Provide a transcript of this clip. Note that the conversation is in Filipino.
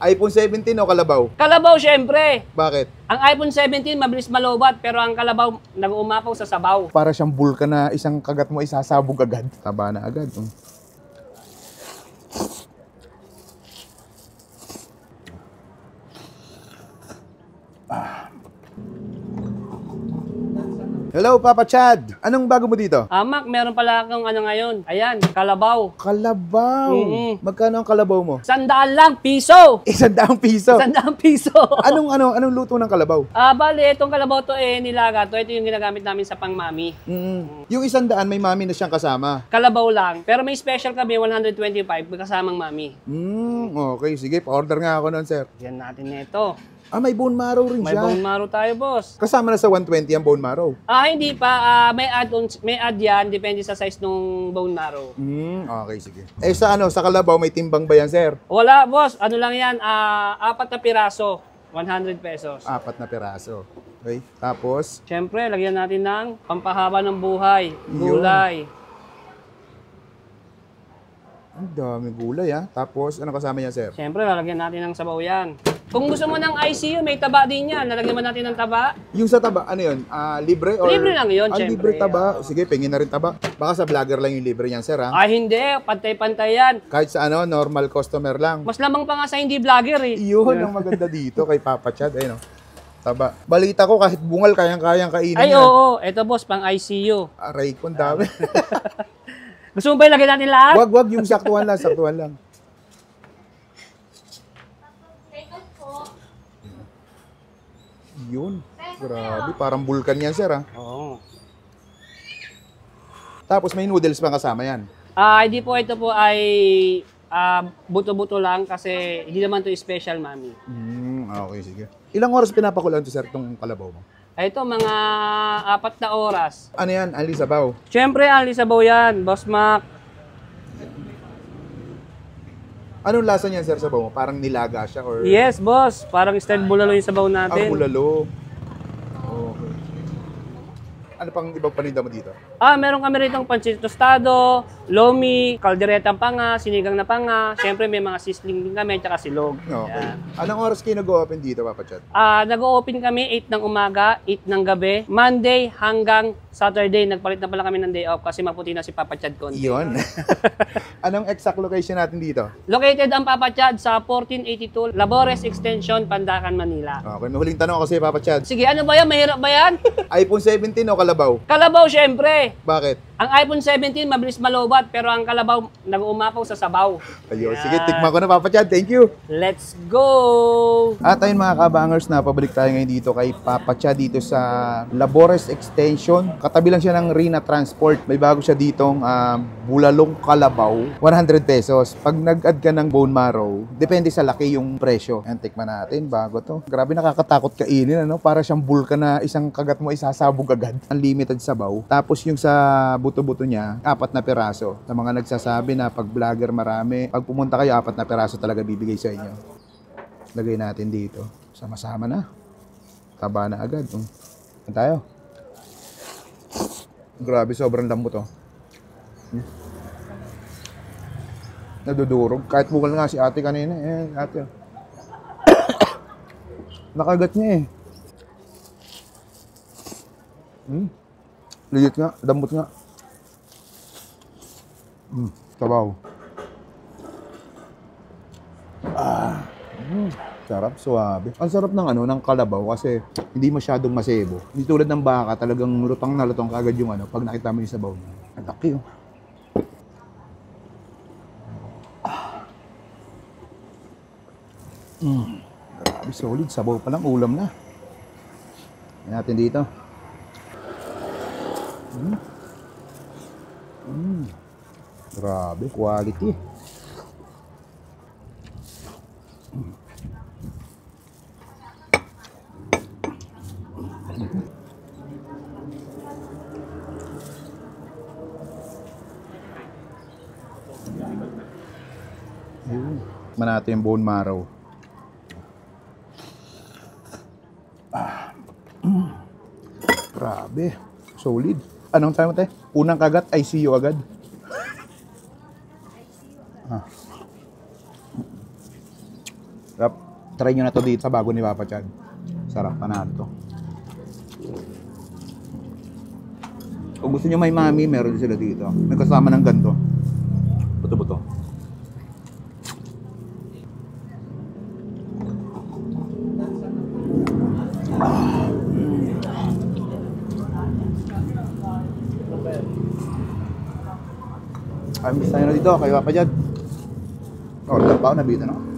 iPhone 17 o kalabaw? Kalabaw, syempre. Bakit? Ang iPhone 17, mabilis malobat, pero ang kalabaw, nag-uumapaw sa sabaw. Para siyang bulkan na isang kagat mo isasabog agad. Taba na agad. Hello, Papa Chad. Anong bago mo dito? Mac, meron pala akong ano ngayon. Ayan, kalabaw. Kalabaw. Magkano ang kalabaw mo? 100 lang, piso! 100 piso. 100 piso! Anong luto ng kalabaw? Bali, itong kalabaw to nilaga to. Ito yung ginagamit namin sa pangmami. Yung 100 may mami na siyang kasama. Kalabaw lang. Pero may special kami, 125, may kasamang mami. Okay, sige. Pa-order nga ako nun, sir. Yan natin nito. May bone marrow rin May siya. bone marrow tayo, boss. Kasama na sa 120 ang bone marrow. Hindi pa. May add yan. Depende sa size ng bone marrow. Okay, sige. Sa kalabaw, may timbang ba yan, sir? Wala, boss. Ano lang yan? 4 na piraso. 100 pesos. 4 na piraso. Okay. Tapos? Siyempre, lagyan natin ng pampahaba ng buhay. Gulay. Ang dami gulay, ha? Tapos, ano kasama niya, sir? Siyempre, lalagyan natin ng sabaw yan. Kung gusto mo ng ICU, may taba din yan. Lalagyan mo natin ng taba. Yung sa taba, ano yun? Libre? Or... Libre lang yun, syempre. Libre taba. Sige, pingin na rin taba. Baka sa vlogger lang yung libre niyan, sir, ha? Hindi. Pantay-pantay yan. Kahit sa normal customer lang. Mas lamang pa nga sa hindi vlogger, eh. Yun ang maganda dito kay Papa Chad. Ayun, taba. Balita ko, kahit bungal, kayang-kayang kainin yan. Oo. Ito, boss, pang ICU. Aray ko, ang dami. Gusto mo ba ilagay natin lahat? Wag, yung saktuhan lang, saktuhan lang. Yun. Grabe, parang bulkan yan, sir, ha? Oo. Tapos may noodles pa kasama yan. Hindi po, ito po ay buto-buto lang kasi hindi naman to special, mami. Okay, sige. Ilang oras pinapakulan to, sir, itong kalabaw mo? Ito, mga 4 na oras. Ano yan? Anli sabaw? Siyempre, anli sabaw yan, Boss Mac. Anong lasa niyan, sir, sabaw mo? Parang nilaga siya or... Yes, boss. Parang style bulalo yung sabaw natin. Bulalo. Okay. Ano pang ibang paninda mo dito? Meron kami rito pancit tostado, lomi, kalderetang panga, sinigang na panga. Siyempre, may mga sisling din kami, tsaka silog. Okay. Yan. Anong oras kayo nag-open dito, Papa Chad? Nag-open kami 8 ng umaga, 8 ng gabi, Monday hanggang Saturday. Nagpalit na pala kami ng day off kasi maputi na si Papa Chad konti. Yun. Anong exact location natin dito? Located ang Papa Chad sa 1482 Labores Extension, Pandacan, Manila. Okay, may huling tanong ako sa'yo, Papa Chad. Sige, ano ba yan? Mahirap ba yan? iPhone 17 o kalabaw? Kalabaw, syempre. Bakit? Ang iPhone 17, mabilis malobat, pero ang kalabaw, nag-uumapaw sa sabaw. Ayun, sige, tikman ko na, Papa Chad. Thank you. Let's go! At ayun mga kabangers, pabalik tayo ngayon dito kay Papa Chad dito sa Labores Extension. Katabi lang siya ng Rina Transport. May bago siya ditong bulalong kalabaw, 100 pesos. Pag nag-add ka ng bone marrow, depende sa laki yung presyo. Ayan, tikman natin, bago to. Grabe, nakakatakot kainin, ano? Para siyang bulkan na isang kagat mo isasabog agad. Unlimited sabaw. Tapos yung sa buto-buto niya, 4 na piraso. Sa mga nagsasabi na pag vlogger marami, pag pumunta kayo, 4 na piraso talaga bibigay sa inyo. Lagay natin dito. Sama-sama na. Taba na agad. Ano tayo? Grabe, sobrang lambot, oh. Nadudurog. Kahit bukal nga si ate kanina. Ate. Nakagat niya, Legit nga. Lambot nga. Sabaw. Sarap, suwabe. Ang sarap ng kalabaw kasi hindi masyadong masebo. Hindi tulad ng baka, talagang lutang na lutang kagad yung pag nakita mo yung sabaw niya. Ang laki, oh. Grabe, solid. Sabaw pa lang, ulam na. Yan natin dito. Grabe, quality. Tikman natin yung bone marrow. Grabe, solid. Anong time mo tayo? Unang kagat, ICU agad. Sarap. Try nyo na to dito sa bago ni Papa Chad. Sarap, panalo to. Kung gusto nyo may mami, meron sila dito. Nagkasama ng ganito. Buto-buto. Ay, miss tayo na dito kay Papa Chad. Order pa ako, nabito na ako.